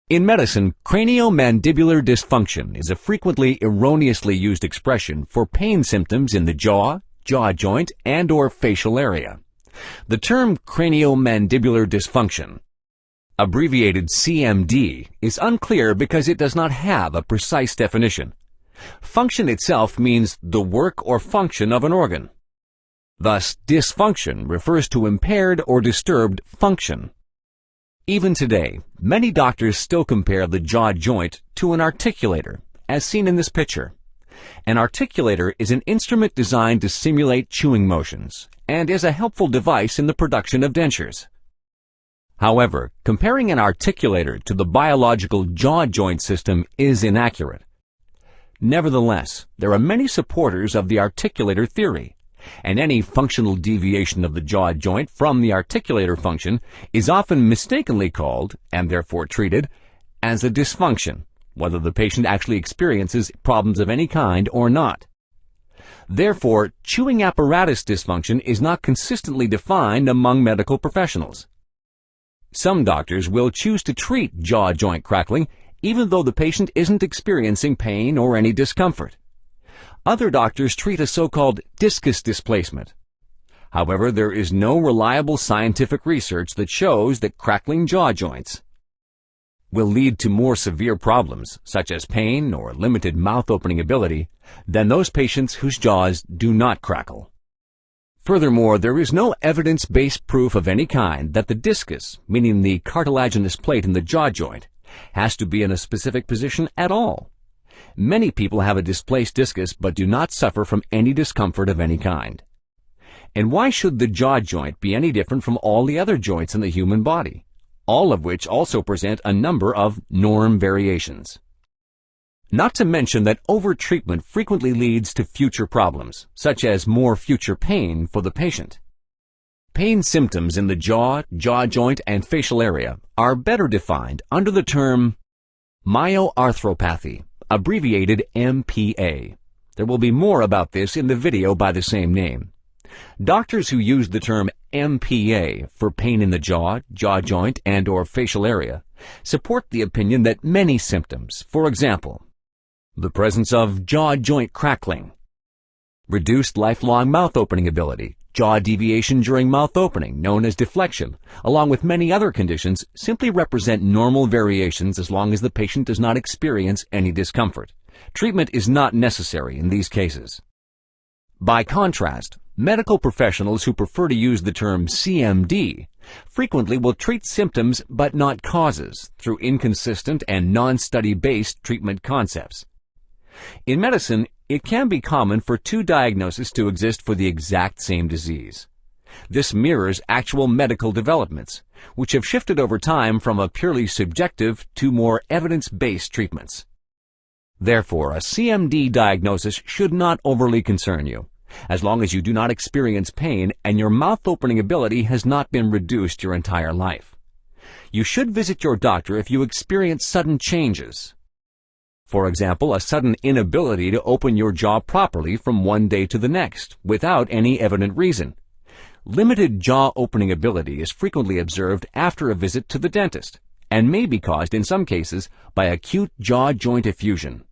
In medicine, craniomandibular dysfunction is a frequently erroneously used expression for pain symptoms in the jaw, jaw joint, and/or facial area. The term craniomandibular dysfunction, abbreviated CMD, is unclear because it does not have a precise definition. Function itself means the work or function of an organ. Thus, dysfunction refers to impaired or disturbed function. Even today, many doctors still compare the jaw joint to an articulator, as seen in this picture. An articulator is an instrument designed to simulate chewing motions and is a helpful device in the production of dentures. However, comparing an articulator to the biological jaw joint system is inaccurate. Nevertheless, there are many supporters of the articulator theory, and any functional deviation of the jaw joint from the articulator function is often mistakenly called, and therefore treated, as a dysfunction, whether the patient actually experiences problems of any kind or not. Therefore, chewing apparatus dysfunction is not consistently defined among medical professionals. Some doctors will choose to treat jaw joint crackling even though the patient isn't experiencing pain or any discomfort. Other doctors treat a so-called discus displacement. However, there is no reliable scientific research that shows that crackling jaw joints will lead to more severe problems, such as pain or limited mouth opening ability, than those patients whose jaws do not crackle. Furthermore, there is no evidence-based proof of any kind that the discus, meaning the cartilaginous plate in the jaw joint, has to be in a specific position at all. Many people have a displaced discus but do not suffer from any discomfort of any kind. And why should the jaw joint be any different from all the other joints in the human body, all of which also present a number of norm variations? Not to mention that overtreatment frequently leads to future problems, such as more future pain for the patient. Pain symptoms in the jaw, jaw joint, and facial area are better defined under the term myoarthropathy, abbreviated MPA. There will be more about this in the video by the same name. Doctors who use the term MPA for pain in the jaw, jaw joint, and/or facial area support the opinion that many symptoms, for example, the presence of jaw joint crackling, reduced lifelong mouth opening ability, jaw deviation during mouth opening, known as deflection, along with many other conditions, simply represent normal variations as long as the patient does not experience any discomfort. Treatment is not necessary in these cases. By contrast, medical professionals who prefer to use the term CMD frequently will treat symptoms but not causes through inconsistent and non-study-based treatment concepts. In medicine, it can be common for two diagnoses to exist for the exact same disease. This mirrors actual medical developments, which have shifted over time from a purely subjective to more evidence-based treatments. Therefore, a CMD diagnosis should not overly concern you, as long as you do not experience pain and your mouth opening ability has not been reduced your entire life. You should visit your doctor if you experience sudden changes. For example, a sudden inability to open your jaw properly from one day to the next, without any evident reason. Limited jaw opening ability is frequently observed after a visit to the dentist, and may be caused in some cases by acute jaw joint effusion.